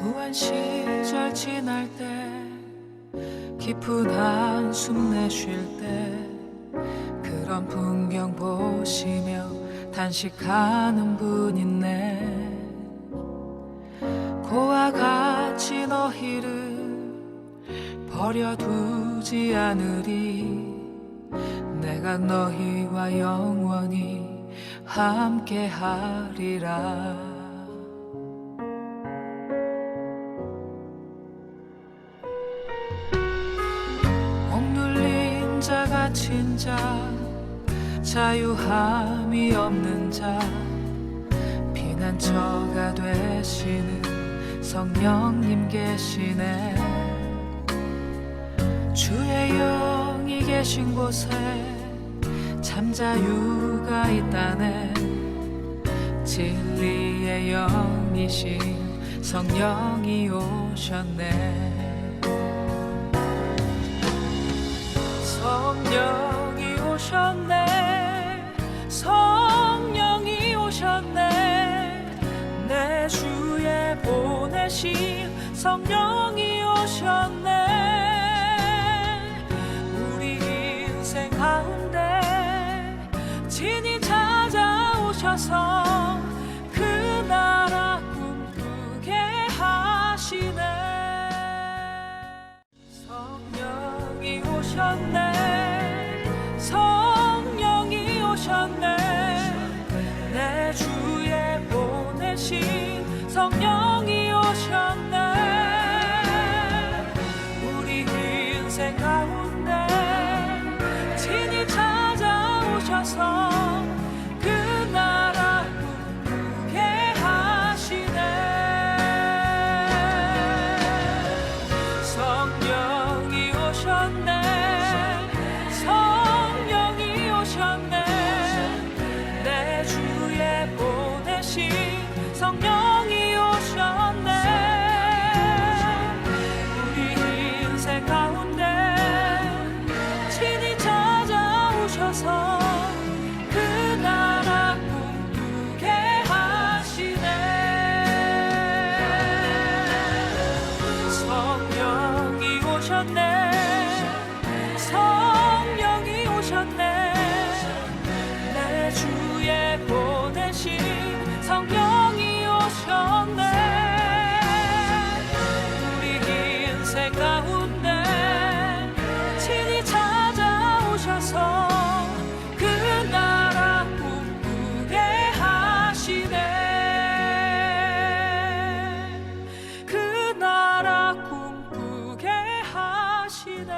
무한 시절 지날 때 깊은 한숨 내쉴 때 그런 풍경 보시며 단식하는 분 있네. 고와 같이 너희를 버려두지 않으리. 내가 너희와 영원히 함께하리라. 억눌린 자 갇힌 자 자유함이 없는 자 피난처가 되시는 성령님 계시네. 주의 영이 계신 곳에 참자유가 있다네. 진리의 영이신 성령이 오셨네. 성령이 오셨네. 성령이 오셨네. 내 주에 보내신 성령이 오셨네. 우리 인생 가운데 친히 찾아오셔서 그 나라 꿈꾸게 하시네. 성령이 오셨네. 성령이 오셨네. 내 주에 보내신 성령이 오셨네. 우리 인생 가운데 친히 찾아오셔서 그 나라 꿈꾸게 하시네. 성령이 오셨네. 성령이 오셨네. 내 주에 보내신 성령이 오셨네. 우리 인생 가운데 친히 찾아오셔서 그 나라 꿈꾸게 하시네. 성령이 오셨네. 성령이 오셨네. 내 주에 보내신 성령이 오셨네. 우리 인생 가운데 친히 찾아오셔서 그 나라 꿈꾸게 하시네. 그 나라 꿈꾸게 하시네.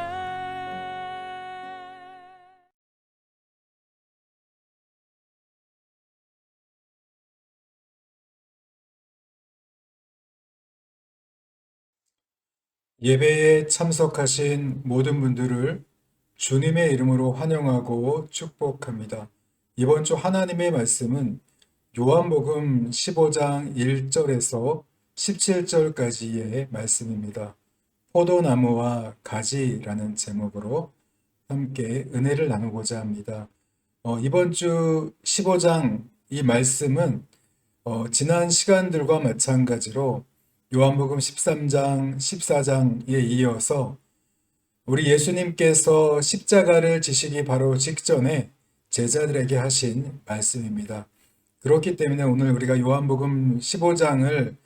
예배에 참석하신 모든 분들을 주님의 이름으로 환영하고 축복합니다. 이번 주 하나님의 말씀은 요한복음 15장 1절에서 17절까지의 말씀입니다. 포도나무와 가지라는 제목으로 함께 은혜를 나누고자 합니다. 이번 주 15장 이 말씀은 지난 시간들과 마찬가지로 요한복음 13장, 14장에 이어서 우리 예수님께서 십자가를 지시기 바로 직전에 제자들에게 하신 말씀입니다. 그렇기 때문에 오늘 우리가 요한복음 15장을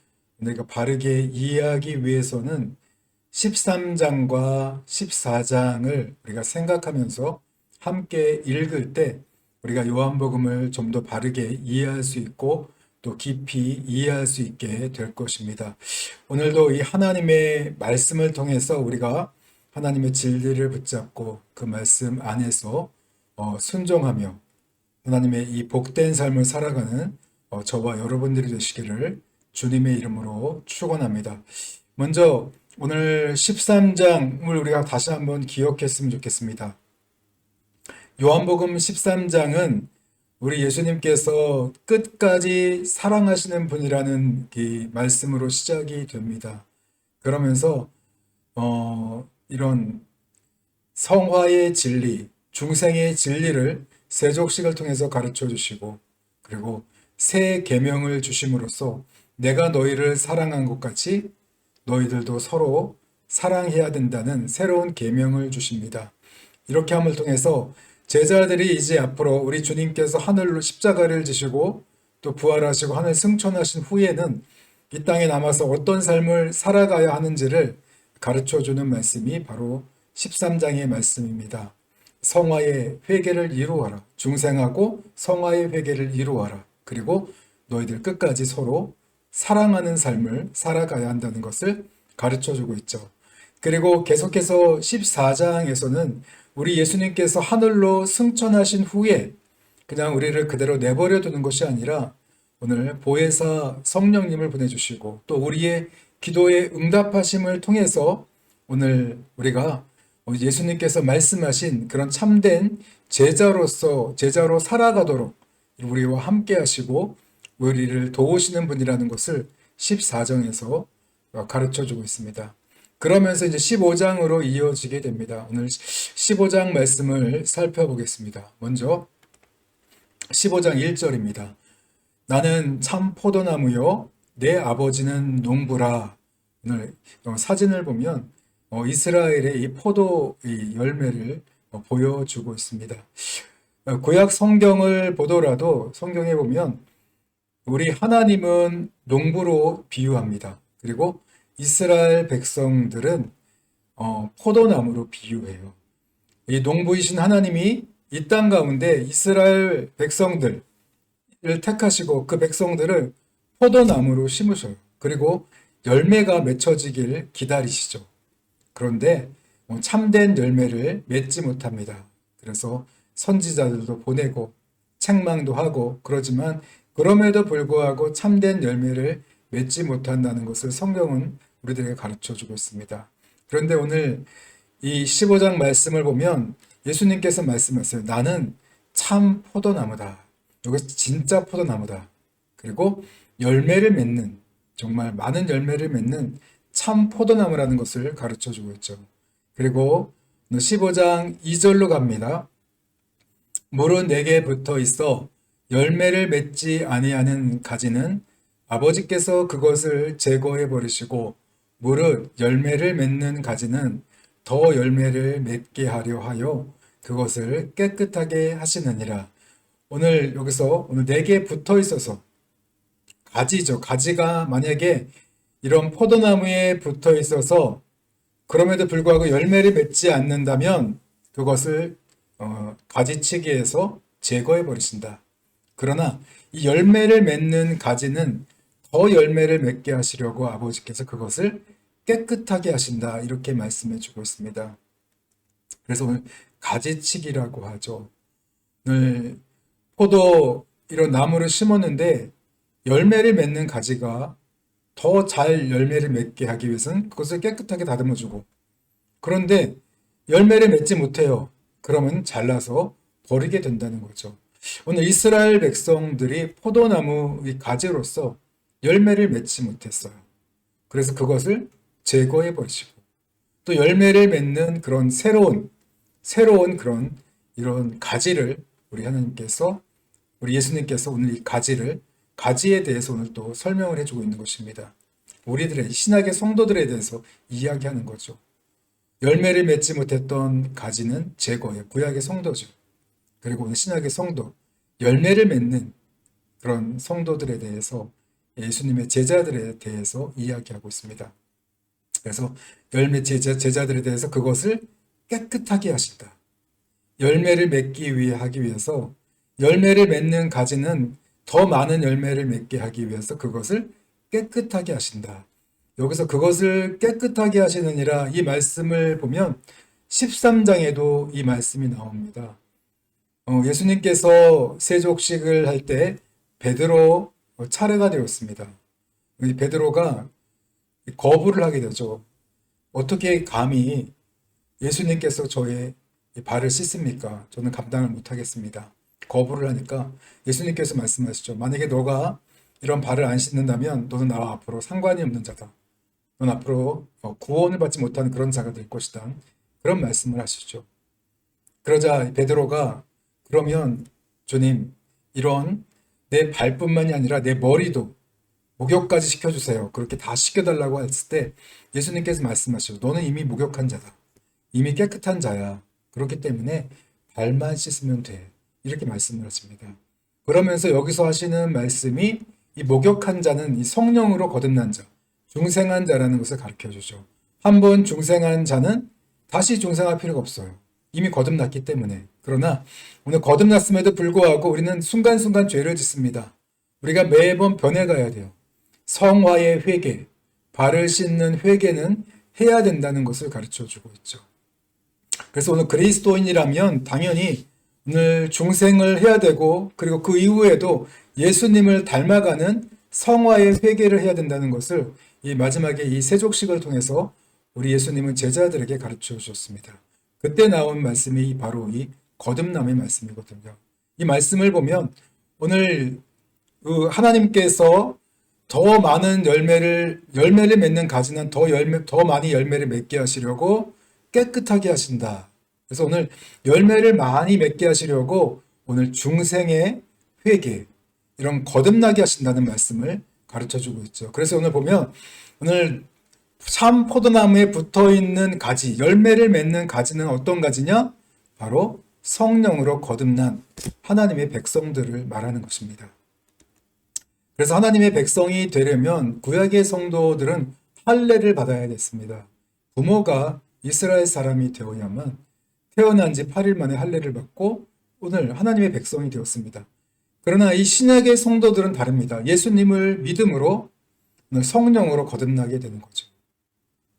우리가 바르게 이해하기 위해서는 13장과 14장을 우리가 생각하면서 함께 읽을 때 우리가 요한복음을 좀 더 바르게 이해할 수 있고 또 깊이 이해할 수 있게 될 것입니다. 오늘도 이 하나님의 말씀을 통해서 우리가 하나님의 진리를 붙잡고 그 말씀 안에서 순종하며 하나님의 이 복된 삶을 살아가는 저와 여러분들이 되시기를 주님의 이름으로 축원합니다. 먼저 오늘 13장을 우리가 다시 한번 기억했으면 좋겠습니다. 요한복음 13장은 우리 예수님께서 끝까지 사랑하시는 분이라는 이 말씀으로 시작이 됩니다. 그러면서 이런 성화의 진리, 중생의 진리를 세족식을 통해서 가르쳐 주시고 그리고 새 계명을 주심으로써 내가 너희를 사랑한 것 같이 너희들도 서로 사랑해야 된다는 새로운 계명을 주십니다. 이렇게 함을 통해서 제자들이 이제 앞으로 우리 주님께서 하늘로 십자가를 지시고 또 부활하시고 하늘 승천하신 후에는 이 땅에 남아서 어떤 삶을 살아가야 하는지를 가르쳐 주는 말씀이 바로 13장의 말씀입니다. 성화의 회개를 이루어라. 중생하고 성화의 회개를 이루어라. 그리고 너희들 끝까지 서로 사랑하는 삶을 살아가야 한다는 것을 가르쳐 주고 있죠. 그리고 계속해서 14장에서는 우리 예수님께서 하늘로 승천하신 후에 그냥 우리를 그대로 내버려 두는 것이 아니라 오늘 보혜사 성령님을 보내주시고 또 우리의 기도에 응답하심을 통해서 오늘 우리가 예수님께서 말씀하신 그런 참된 제자로 살아가도록 우리와 함께 하시고 우리를 도우시는 분이라는 것을 14장에서 가르쳐 주고 있습니다. 그러면서 이제 15장으로 이어지게 됩니다. 오늘 15장 말씀을 살펴보겠습니다. 먼저 15장 1절입니다. 나는 참 포도나무요 내 아버지는 농부라. 오늘 사진을 보면 이스라엘의 이 포도 열매를 보여주고 있습니다. 구약 성경을 보더라도 성경에 보면 우리 하나님은 농부로 비유합니다. 그리고 이스라엘 백성들은 포도나무로 비유해요. 이 농부이신 하나님이 이 땅 가운데 이스라엘 백성들을 택하시고 그 백성들을 포도나무로 심으셔요. 그리고 열매가 맺혀지길 기다리시죠. 그런데 참된 열매를 맺지 못합니다. 그래서 선지자들도 보내고 책망도 하고 그러지만 그럼에도 불구하고 참된 열매를 맺지 못한다는 것을 성경은 우리들에게 가르쳐 주고 있습니다. 그런데 오늘 이 15장 말씀을 보면 예수님께서 말씀하세요. 나는 참 포도나무다. 여기서 진짜 포도나무다. 그리고 열매를 맺는, 정말 많은 열매를 맺는 참 포도나무라는 것을 가르쳐 주고 있죠. 그리고 15장 2절로 갑니다. 물은 내게 붙어 있어 열매를 맺지 아니하는 가지는 아버지께서 그것을 제거해 버리시고 무릇 열매를 맺는 가지는 더 열매를 맺게 하려 하여 그것을 깨끗하게 하시느니라. 오늘 여기서 오늘 내게 붙어 있어서 가지죠. 가지가 만약에 이런 포도나무에 붙어 있어서 그럼에도 불구하고 열매를 맺지 않는다면 그것을 가지치기에서 제거해 버리신다. 그러나 이 열매를 맺는 가지는 더 열매를 맺게 하시려고 아버지께서 그것을 깨끗하게 하신다. 이렇게 말씀해 주고 있습니다. 그래서 오늘 가지치기라고 하죠. 오늘 포도 이런 나무를 심었는데 열매를 맺는 가지가 더 잘 열매를 맺게 하기 위해서는 그것을 깨끗하게 다듬어 주고 그런데 열매를 맺지 못해요. 그러면 잘라서 버리게 된다는 거죠. 오늘 이스라엘 백성들이 포도나무의 가지로서 열매를 맺지 못했어요. 그래서 그것을 제거해 버리시고 또 열매를 맺는 그런 새로운 그런 이런 가지를 우리 하나님께서 우리 예수님께서 오늘 이 가지에 대해서 오늘 또 설명을 해주고 있는 것입니다. 우리들의 신약의 성도들에 대해서 이야기하는 거죠. 열매를 맺지 못했던 가지는 제거예요. 구약의 성도죠. 그리고 오늘 신약의 성도, 열매를 맺는 그런 성도들에 대해서 예수님의 제자들에 대해서 이야기하고 있습니다. 그래서 제자들에 대해서 그것을 깨끗하게 하신다. 열매를 맺기 위해 하기 위해서 열매를 맺는 가지는 더 많은 열매를 맺게 하기 위해서 그것을 깨끗하게 하신다. 여기서 그것을 깨끗하게 하시느니라 이 말씀을 보면 13장에도 이 말씀이 나옵니다. 예수님께서 세족식을 할 때 베드로 차례가 되었습니다. 이 베드로가 거부를 하게 되죠. 어떻게 감히 예수님께서 저의 발을 씻습니까? 저는 감당을 못하겠습니다. 거부를 하니까 예수님께서 말씀하시죠. 만약에 너가 이런 발을 안 씻는다면 너는 나와 앞으로 상관이 없는 자다. 넌 앞으로 구원을 받지 못하는 그런 자가 될 것이다. 그런 말씀을 하시죠. 그러자 베드로가 그러면 주님 이런 내 발뿐만이 아니라 내 머리도 목욕까지 시켜주세요. 그렇게 다 시켜달라고 했을 때 예수님께서 말씀하시죠. 너는 이미 목욕한 자다. 이미 깨끗한 자야. 그렇기 때문에 발만 씻으면 돼. 이렇게 말씀을 하십니다. 그러면서 여기서 하시는 말씀이 이 목욕한 자는 이 성령으로 거듭난 자, 중생한 자라는 것을 가르쳐 주죠. 한번 중생한 자는 다시 중생할 필요가 없어요. 이미 거듭났기 때문에. 그러나 오늘 거듭났음에도 불구하고 우리는 순간순간 죄를 짓습니다. 우리가 매번 변해가야 돼요. 성화의 회개, 발을 씻는 회개는 해야 된다는 것을 가르쳐 주고 있죠. 그래서 오늘 그리스도인이라면 당연히 오늘 중생을 해야 되고 그리고 그 이후에도 예수님을 닮아가는 성화의 회개를 해야 된다는 것을 이 마지막에 이 세족식을 통해서 우리 예수님은 제자들에게 가르쳐 주셨습니다. 그때 나온 말씀이 바로 이 거듭남의 말씀이거든요. 이 말씀을 보면 오늘 하나님께서 더 많은 열매를 맺는 가지는 더 많이 열매를 맺게 하시려고 깨끗하게 하신다. 그래서 오늘 열매를 많이 맺게 하시려고 오늘 중생의 회개, 이런 거듭나게 하신다는 말씀을 가르쳐 주고 있죠. 그래서 오늘 보면 오늘 참 포도나무에 붙어 있는 가지, 열매를 맺는 가지는 어떤 가지냐? 바로 성령으로 거듭난 하나님의 백성들을 말하는 것입니다. 그래서 하나님의 백성이 되려면 구약의 성도들은 할례를 받아야 됐습니다. 부모가 이스라엘 사람이 되어야만 태어난 지 8일 만에 할례를 받고 오늘 하나님의 백성이 되었습니다. 그러나 이 신약의 성도들은 다릅니다. 예수님을 믿음으로 오늘 성령으로 거듭나게 되는 거죠.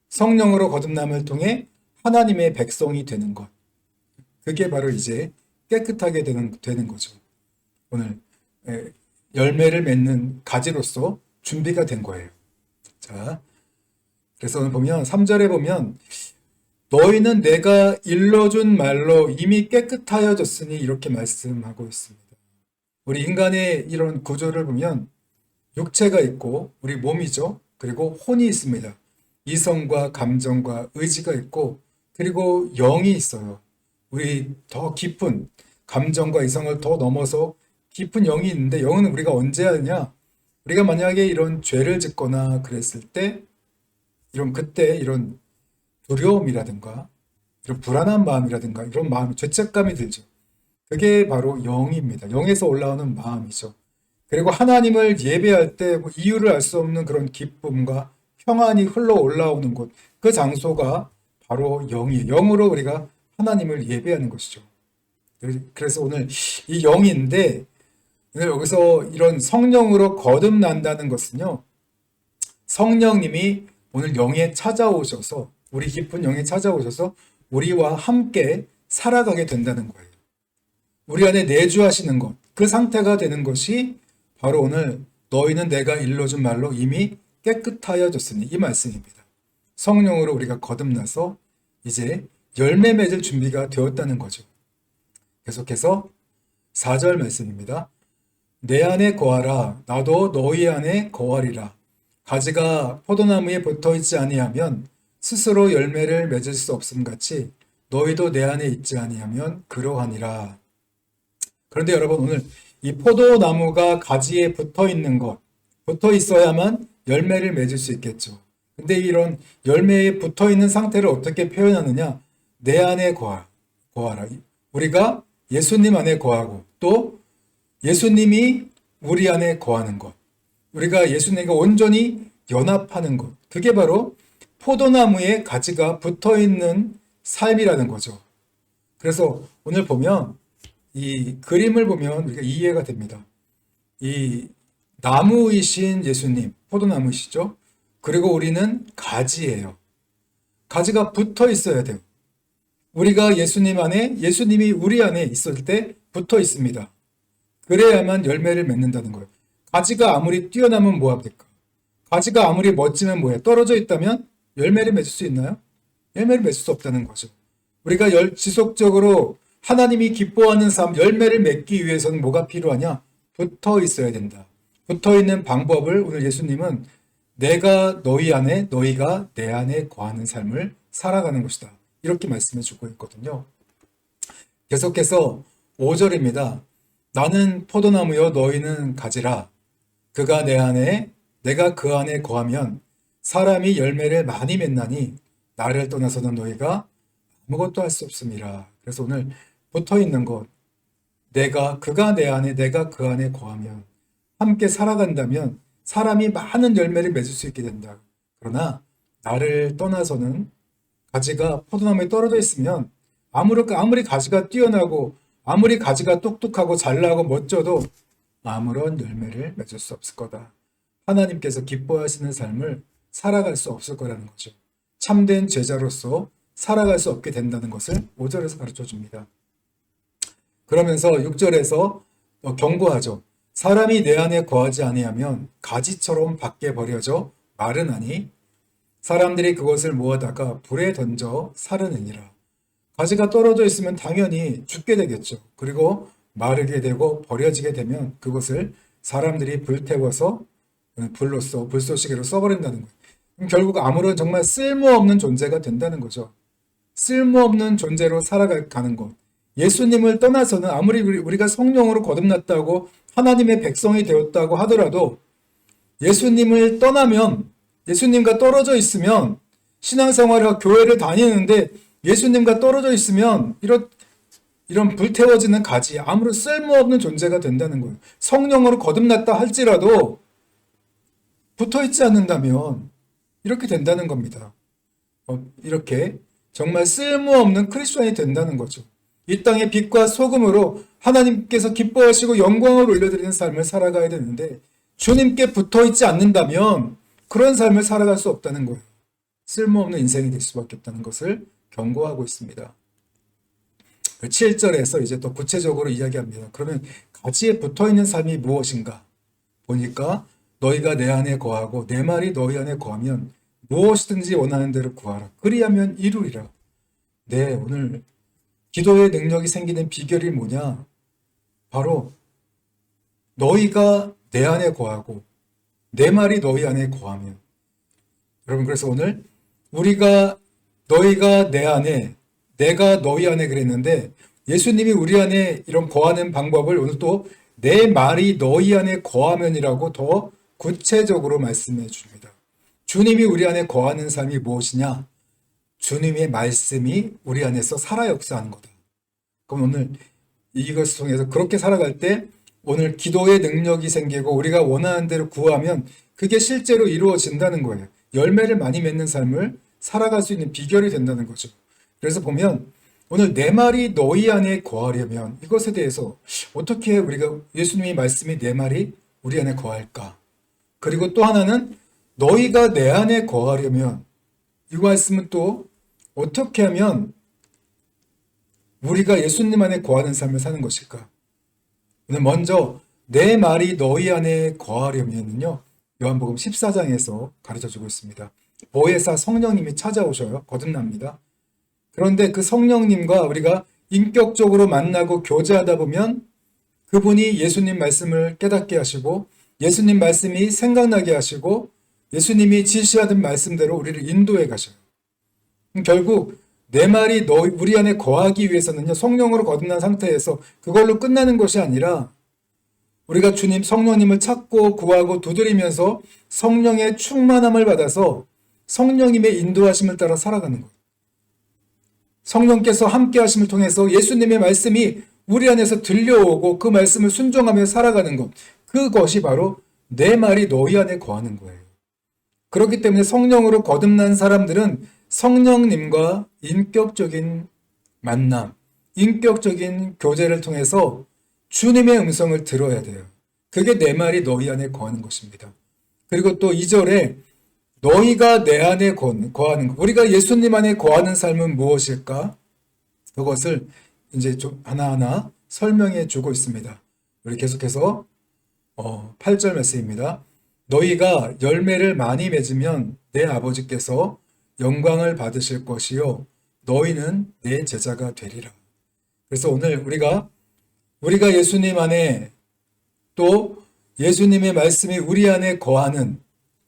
성령으로 거듭남을 통해 하나님의 백성이 되는 것. 그게 바로 이제 깨끗하게 되는 거죠. 오늘 열매를 맺는 가지로서 준비가 된 거예요. 자, 그래서 오늘 보면 3절에 보면 너희는 내가 일러준 말로 이미 깨끗하여졌으니 이렇게 말씀하고 있습니다. 우리 인간의 이런 구조를 보면 육체가 있고 우리 몸이죠. 그리고 혼이 있습니다. 이성과 감정과 의지가 있고 그리고 영이 있어요. 우리 더 깊은 감정과 이성을 더 넘어서 깊은 영이 있는데 영은 우리가 언제 하느냐? 우리가 만약에 이런 죄를 짓거나 그랬을 때 그때 이런 두려움이라든가 이런 불안한 마음이라든가 이런 마음, 죄책감이 들죠. 그게 바로 영입니다. 영에서 올라오는 마음이죠. 그리고 하나님을 예배할 때 이유를 알 수 없는 그런 기쁨과 평안이 흘러 올라오는 곳, 그 장소가 바로 영이에요. 영으로 우리가 하나님을 예배하는 것이죠. 그래서 오늘 이 영인데 오늘 여기서 이런 성령으로 거듭난다는 것은요. 성령님이 오늘 영에 찾아오셔서 우리 깊은 영에 찾아오셔서 우리와 함께 살아가게 된다는 거예요. 우리 안에 내주하시는 것, 그 상태가 되는 것이 바로 오늘 너희는 내가 일러준 말로 이미 깨끗하여졌으니 이 말씀입니다. 성령으로 우리가 거듭나서 이제 열매 맺을 준비가 되었다는 거죠. 계속해서 4절 말씀입니다. 내 안에 거하라 나도 너희 안에 거하리라. 가지가 포도나무에 붙어있지 아니하면 스스로 열매를 맺을 수 없음 같이 너희도 내 안에 있지 아니하면 그러하니라. 그런데 여러분 오늘 이 포도나무가 가지에 붙어있는 것, 붙어있어야만 열매를 맺을 수 있겠죠. 근데 이런 열매에 붙어있는 상태를 어떻게 표현하느냐? 내 안에 거하라. 우리가 예수님 안에 거하고 또 예수님이 우리 안에 거하는 것. 우리가 예수님과 온전히 연합하는 것. 그게 바로 포도나무에 가지가 붙어있는 삶이라는 거죠. 그래서 오늘 보면 이 그림을 보면 우리가 이해가 됩니다. 이 나무이신 예수님, 포도나무이시죠? 그리고 우리는 가지예요. 가지가 붙어 있어야 돼요. 우리가 예수님 안에, 예수님이 우리 안에 있을 때 붙어 있습니다. 그래야만 열매를 맺는다는 거예요. 가지가 아무리 뛰어나면 뭐합니까? 가지가 아무리 멋지면 뭐예요? 떨어져 있다면 열매를 맺을 수 있나요? 열매를 맺을 수 없다는 거죠. 우리가 지속적으로 하나님이 기뻐하는 삶, 열매를 맺기 위해서는 뭐가 필요하냐? 붙어 있어야 된다. 붙어 있는 방법을 오늘 예수님은 내가 너희 안에, 너희가 내 안에 거하는 삶을 살아가는 것이다. 이렇게 말씀해 주고 있거든요. 계속해서 5절입니다. 나는 포도나무여 너희는 가지라. 그가 내 안에 내가 그 안에 거하면 사람이 열매를 많이 맺나니 나를 떠나서는 너희가 아무것도 할 수 없음이라. 그래서 오늘 붙어 있는 것, 그가 내 안에, 내가 그 안에 거하면 함께 살아간다면 사람이 많은 열매를 맺을 수 있게 된다. 그러나 나를 떠나서는 가지가 포도나무에 떨어져 있으면 아무리 가지가 뛰어나고 아무리 가지가 똑똑하고 잘나고 멋져도 아무런 열매를 맺을 수 없을 거다. 하나님께서 기뻐하시는 삶을 살아갈 수 없을 거라는 거죠. 참된 제자로서 살아갈 수 없게 된다는 것을 5절에서 가르쳐 줍니다. 그러면서 6절에서 경고하죠. 사람이 내 안에 거하지 아니하면 가지처럼 밖에 버려져 마르나니 사람들이 그것을 모아다가 불에 던져 사르느니라. 가지가 떨어져 있으면 당연히 죽게 되겠죠. 그리고 마르게 되고 버려지게 되면 그것을 사람들이 불태워서 불쏘시개로 써버린다는 거예요. 그럼 결국 아무런 정말 쓸모없는 존재가 된다는 거죠. 쓸모없는 존재로 살아가는 것. 예수님을 떠나서는 아무리 우리가 성령으로 거듭났다고 하나님의 백성이 되었다고 하더라도 예수님을 떠나면, 예수님과 떨어져 있으면, 신앙생활과 교회를 다니는데 예수님과 떨어져 있으면 이런 불태워지는 가지, 아무런 쓸모없는 존재가 된다는 거예요. 성령으로 거듭났다 할지라도 붙어 있지 않는다면 이렇게 된다는 겁니다. 이렇게 정말 쓸모없는 크리스천이 된다는 거죠. 이 땅의 빛과 소금으로 하나님께서 기뻐하시고 영광을 올려드리는 삶을 살아가야 되는데 주님께 붙어 있지 않는다면 그런 삶을 살아갈 수 없다는 거예요. 쓸모없는 인생이 될 수밖에 없다는 것을 경고하고 있습니다. 7절에서 이제 또 구체적으로 이야기합니다. 그러면 가지에 붙어 있는 삶이 무엇인가? 보니까 너희가 내 안에 거하고 내 말이 너희 안에 거하면 무엇이든지 원하는 대로 구하라. 그리하면 이루리라. 네, 오늘 기도의 능력이 생기는 비결이 뭐냐? 바로 너희가 내 안에 거하고 내 말이 너희 안에 거하면. 여러분, 그래서 오늘 너희가 내 안에, 내가 너희 안에 그랬는데 예수님이 우리 안에 이런 거하는 방법을 오늘 또 내 말이 너희 안에 거하면이라고 더 구체적으로 말씀해 줍니다. 주님이 우리 안에 거하는 삶이 무엇이냐? 주님의 말씀이 우리 안에서 살아 역사하는 거다. 그럼 오늘 이것을 통해서 그렇게 살아갈 때 오늘 기도의 능력이 생기고 우리가 원하는 대로 구하면 그게 실제로 이루어진다는 거예요. 열매를 많이 맺는 삶을 살아갈 수 있는 비결이 된다는 거죠. 그래서 보면 오늘 내 말이 너희 안에 거하려면 이것에 대해서 어떻게 우리가 예수님의 말씀이 내 말이 우리 안에 거할까? 그리고 또 하나는 너희가 내 안에 거하려면 이 말씀은 또 어떻게 하면 우리가 예수님 안에 거하는 삶을 사는 것일까? 먼저 내 말이 너희 안에 거하려면요. 요한복음 14장에서 가르쳐주고 있습니다. 보혜사 성령님이 찾아오셔요. 거듭납니다. 그런데 그 성령님과 우리가 인격적으로 만나고 교제하다 보면 그분이 예수님 말씀을 깨닫게 하시고 예수님 말씀이 생각나게 하시고 예수님이 지시하던 말씀대로 우리를 인도해 가셔요. 결국 내 말이 우리 안에 거하기 위해서는요, 성령으로 거듭난 상태에서 그걸로 끝나는 것이 아니라 우리가 주님 성령님을 찾고 구하고 두드리면서 성령의 충만함을 받아서 성령님의 인도하심을 따라 살아가는 거예요. 성령께서 함께 하심을 통해서 예수님의 말씀이 우리 안에서 들려오고 그 말씀을 순종하며 살아가는 것, 그것이 바로 내 말이 너희 안에 거하는 거예요. 그렇기 때문에 성령으로 거듭난 사람들은 성령님과 인격적인 만남, 인격적인 교제를 통해서 주님의 음성을 들어야 돼요. 그게 내 말이 너희 안에 거하는 것입니다. 그리고 또 2절에 너희가 내 안에 거하는 것. 우리가 예수님 안에 거하는 삶은 무엇일까? 그것을 이제 좀 하나하나 설명해 주고 있습니다. 우리 계속해서 8절 말씀입니다. 너희가 열매를 많이 맺으면 내 아버지께서 영광을 받으실 것이요 너희는 내 제자가 되리라. 그래서 오늘 우리가 예수님 안에 또 예수님의 말씀이 우리 안에 거하는,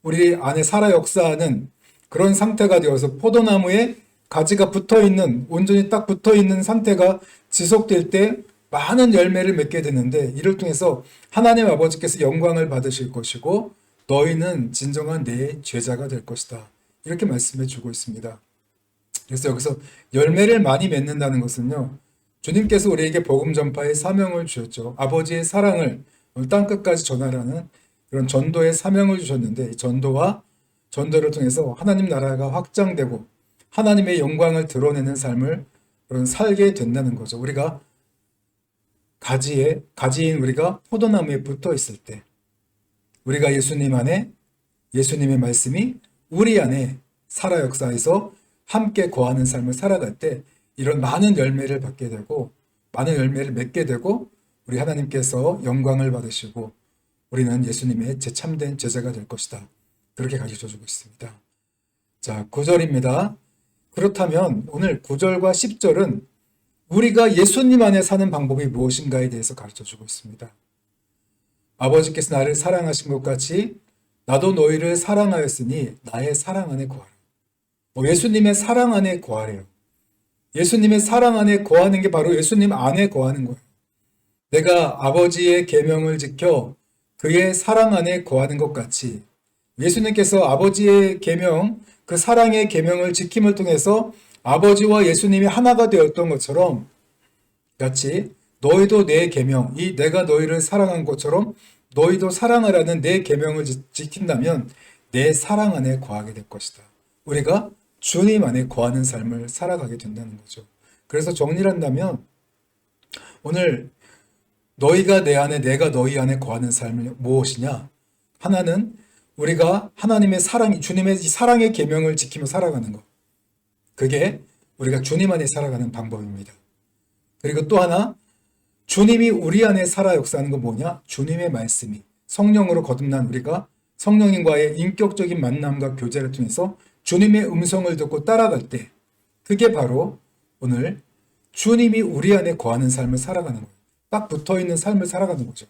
우리 안에 살아 역사하는 그런 상태가 되어서 포도나무에 가지가 붙어있는, 온전히 딱 붙어있는 상태가 지속될 때 많은 열매를 맺게 되는데 이를 통해서 하나님 아버지께서 영광을 받으실 것이고 너희는 진정한 내 제자가 될 것이다. 이렇게 말씀해 주고 있습니다. 그래서 여기서 열매를 많이 맺는다는 것은요, 주님께서 우리에게 복음 전파의 사명을 주셨죠. 아버지의 사랑을 땅 끝까지 전하라는 그런 전도의 사명을 주셨는데, 이 전도를 통해서 하나님 나라가 확장되고 하나님의 영광을 드러내는 삶을 그런 살게 된다는 거죠. 우리가 가지인 우리가 포도나무에 붙어 있을 때, 우리가 예수님 안에, 예수님의 말씀이 우리 안에 살아 역사에서 함께 거하는 삶을 살아갈 때 이런 많은 열매를 받게 되고, 많은 열매를 맺게 되고, 우리 하나님께서 영광을 받으시고 우리는 예수님의 참된 제자가 될 것이다. 그렇게 가르쳐 주고 있습니다. 자, 9절입니다. 그렇다면 오늘 9절과 10절은 우리가 예수님 안에 사는 방법이 무엇인가에 대해서 가르쳐 주고 있습니다. 아버지께서 나를 사랑하신 것 같이 나도 너희를 사랑하였으니 나의 사랑 안에 거하라. 예수님의 사랑 안에 거하래요. 예수님의 사랑 안에 거하는 게 바로 예수님 안에 거하는 거예요. 내가 아버지의 계명을 지켜 그의 사랑 안에 거하는 것 같이 예수님께서 아버지의 계명, 그 사랑의 계명을 지킴을 통해서 아버지와 예수님이 하나가 되었던 것처럼 같이 너희도 내 계명, 이 내가 너희를 사랑한 것처럼 너희도 사랑하라는 내 계명을 지킨다면 내 사랑 안에 거하게 될 것이다. 우리가 주님 안에 거하는 삶을 살아가게 된다는 거죠. 그래서 정리를 한다면 오늘 너희가 내 안에 내가 너희 안에 거하는 삶이 무엇이냐? 하나는 우리가 하나님의 사랑, 주님의 사랑의 계명을 지키며 살아가는 것. 그게 우리가 주님 안에 살아가는 방법입니다. 그리고 또 하나, 주님이 우리 안에 살아 역사하는 건 뭐냐? 주님의 말씀이 성령으로 거듭난 우리가 성령님과의 인격적인 만남과 교제를 통해서 주님의 음성을 듣고 따라갈 때 그게 바로 오늘 주님이 우리 안에 거하는 삶을 살아가는 거예요. 딱 붙어있는 삶을 살아가는 거죠.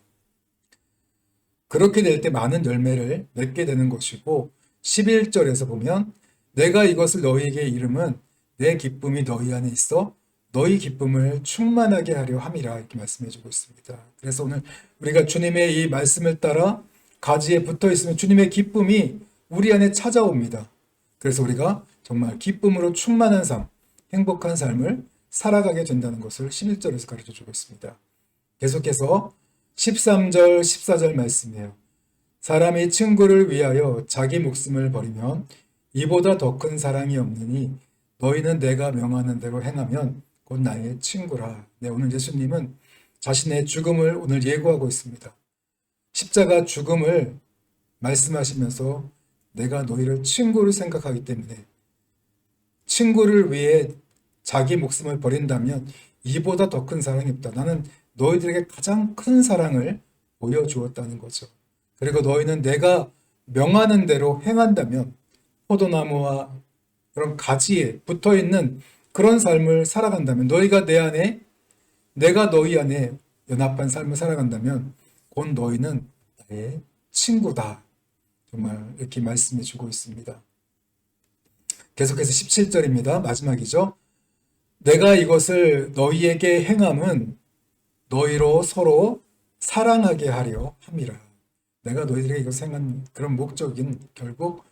그렇게 될 때 많은 열매를 맺게 되는 것이고 11절에서 보면 내가 이것을 너희에게 이름은 내 기쁨이 너희 안에 있어 너희 기쁨을 충만하게 하려 함이라 이렇게 말씀해 주고 있습니다. 그래서 오늘 우리가 주님의 이 말씀을 따라 가지에 붙어 있으면 주님의 기쁨이 우리 안에 찾아옵니다. 그래서 우리가 정말 기쁨으로 충만한 삶, 행복한 삶을 살아가게 된다는 것을 11절에서 가르쳐 주고 있습니다. 계속해서 13절, 14절 말씀이에요. 사람이 친구를 위하여 자기 목숨을 버리면 이보다 더 큰 사랑이 없느니 너희는 내가 명하는 대로 행하면 곧 나의 친구라. 네, 오늘 예수님은 자신의 죽음을 오늘 예고하고 있습니다. 십자가 죽음을 말씀하시면서 내가 너희를 친구로 생각하기 때문에 친구를 위해 자기 목숨을 버린다면 이보다 더 큰 사랑이 없다. 나는 너희들에게 가장 큰 사랑을 보여주었다는 거죠. 그리고 너희는 내가 명하는 대로 행한다면 포도나무와 그런 가지에 붙어있는 그런 삶을 살아간다면 너희가 내 안에 내가 너희 안에 연합한 삶을 살아간다면 곧 너희는 나의 친구다. 정말 이렇게 말씀해 주고 있습니다. 계속해서 17절입니다. 마지막이죠. 내가 이것을 너희에게 행함은 너희로 서로 사랑하게 하려 함이라. 내가 너희들에게 이것을 행한 그런 목적인 결국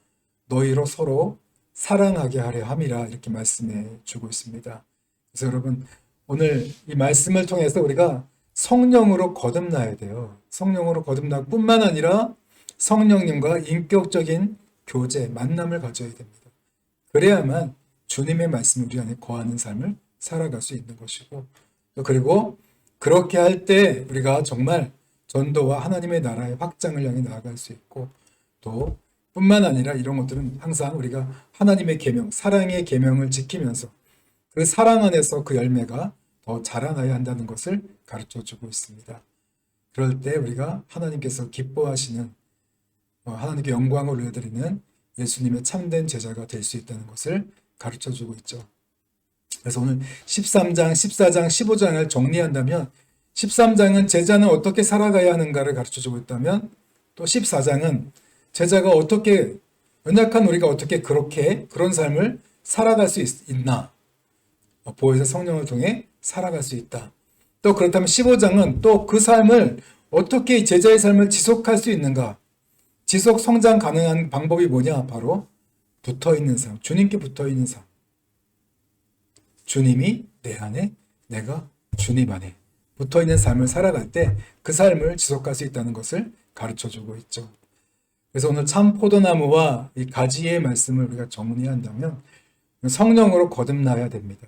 너희로 서로 사랑하게 하려 함이라 이렇게 말씀해 주고 있습니다. 그래서 여러분 오늘 이 말씀을 통해서 우리가 성령으로 거듭나야 돼요. 성령으로 거듭날 뿐만 아니라 성령님과 인격적인 교제, 만남을 가져야 됩니다. 그래야만 주님의 말씀이 우리 안에 거하는 삶을 살아갈 수 있는 것이고 그리고 그렇게 할 때 우리가 정말 전도와 하나님의 나라의 확장을 향해 나아갈 수 있고 또 뿐만 아니라 이런 것들은 항상 우리가 하나님의 계명, 사랑의 계명을 지키면서 그 사랑 안에서 그 열매가 더 자라나야 한다는 것을 가르쳐 주고 있습니다. 그럴 때 우리가 하나님께서 기뻐하시는 하나님께 영광을 올려드리는 예수님의 참된 제자가 될 수 있다는 것을 가르쳐 주고 있죠. 그래서 오늘 13장, 14장, 15장을 정리한다면 13장은 제자는 어떻게 살아가야 하는가를 가르쳐 주고 있다면 또 14장은 제자가 어떻게 연약한 우리가 어떻게 그런 삶을 살아갈 수 있나 보혜사 성령을 통해 살아갈 수 있다. 또 그렇다면 15장은 또 그 삶을 어떻게 제자의 삶을 지속할 수 있는가 지속 성장 가능한 방법이 뭐냐? 바로 붙어 있는 삶, 주님께 붙어 있는 삶. 주님이 내 안에, 내가 주님 안에 붙어 있는 삶을 살아갈 때 그 삶을 지속할 수 있다는 것을 가르쳐 주고 있죠. 그래서 오늘 참 포도나무와 이 가지의 말씀을 우리가 정리한다면 성령으로 거듭나야 됩니다.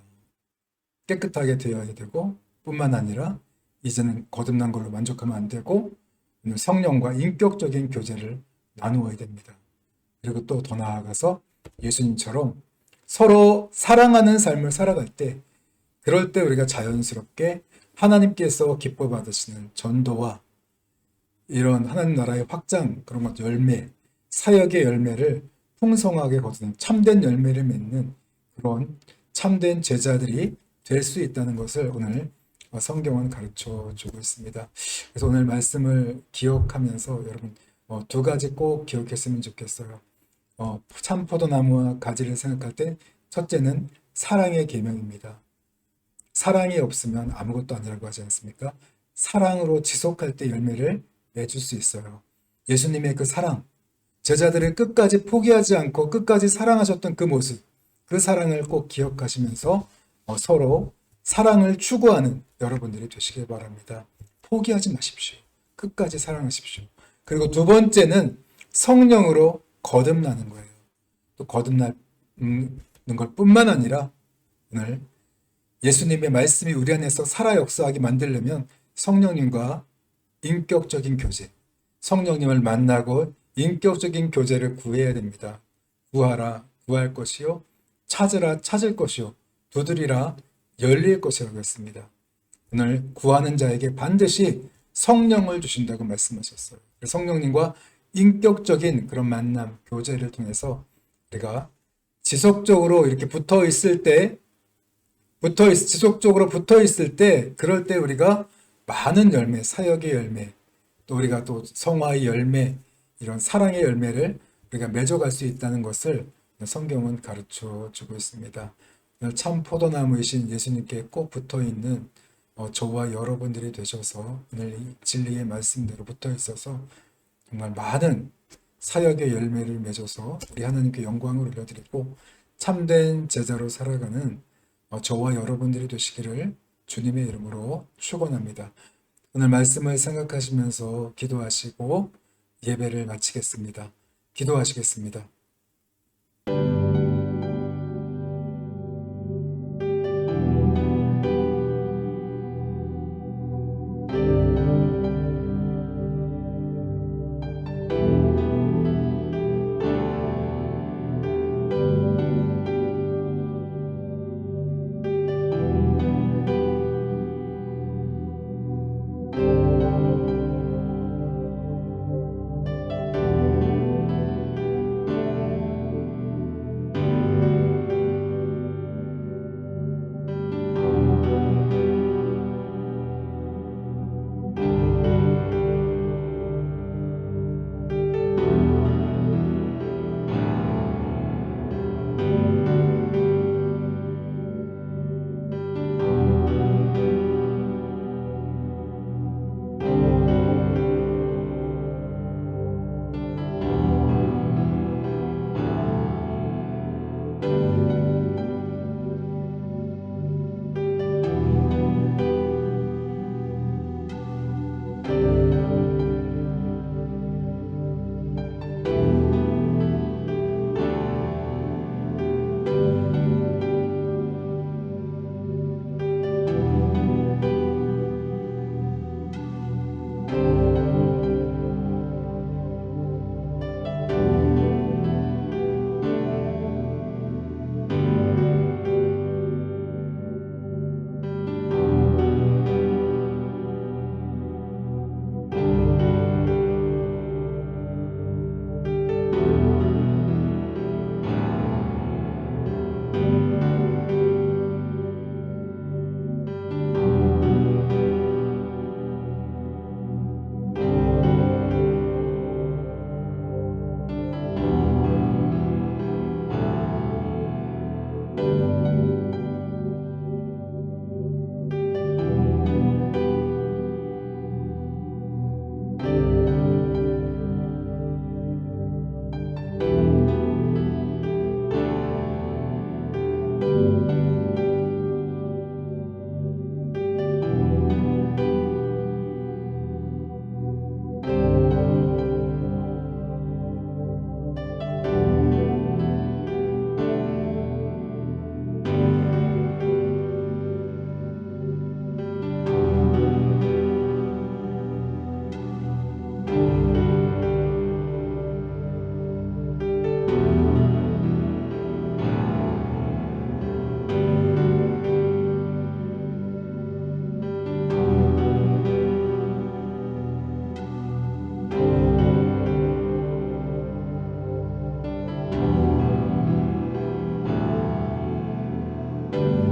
깨끗하게 되어야 되고 뿐만 아니라 이제는 거듭난 걸로 만족하면 안 되고 성령과 인격적인 교제를 나누어야 됩니다. 그리고 또 더 나아가서 예수님처럼 서로 사랑하는 삶을 살아갈 때 그럴 때 우리가 자연스럽게 하나님께서 기뻐 받으시는 전도와 이런 하나님 나라의 확장, 그런 것 열매, 사역의 열매를 풍성하게 거두는 참된 열매를 맺는 그런 참된 제자들이 될 수 있다는 것을 오늘 성경은 가르쳐 주고 있습니다. 그래서 오늘 말씀을 기억하면서 여러분 두 가지 꼭 기억했으면 좋겠어요. 참 포도나무와 가지를 생각할 때 첫째는 사랑의 계명입니다. 사랑이 없으면 아무것도 아니라고 하지 않습니까? 사랑으로 지속할 때 열매를 맺을 수 있어요. 예수님의 그 사랑, 제자들을 끝까지 포기하지 않고 끝까지 사랑하셨던 그 모습, 그 사랑을 꼭 기억하시면서 서로 사랑을 추구하는 여러분들이 되시길 바랍니다. 포기하지 마십시오. 끝까지 사랑하십시오. 그리고 두 번째는 성령으로 거듭나는 거예요. 또 거듭나는 것 뿐만 아니라 오늘 예수님의 말씀이 우리 안에서 살아 역사하게 만들려면 성령님과 인격적인 교제, 성령님을 만나고 인격적인 교제를 구해야 됩니다. 구하라, 구할 것이요. 찾으라, 찾을 것이요. 두드리라, 열릴 것이라고 했습니다. 오늘 구하는 자에게 반드시 성령을 주신다고 말씀하셨어요. 성령님과 인격적인 그런 만남, 교제를 통해서 우리가 지속적으로 이렇게 지속적으로 붙어 있을 때, 그럴 때 우리가 많은 열매, 사역의 열매, 또 우리가 또 성화의 열매, 이런 사랑의 열매를 우리가 맺어갈 수 있다는 것을 성경은 가르쳐 주고 있습니다. 참 포도나무이신 예수님께 꼭 붙어 있는 저와 여러분들이 되셔서 오늘 이 진리의 말씀대로 붙어 있어서 정말 많은 사역의 열매를 맺어서 우리 하나님께 영광을 올려드리고 참된 제자로 살아가는 저와 여러분들이 되시기를 주님의 이름으로 축원합니다. 오늘 말씀을 생각하시면서 기도하시고 예배를 마치겠습니다. 기도하시겠습니다. 아멘.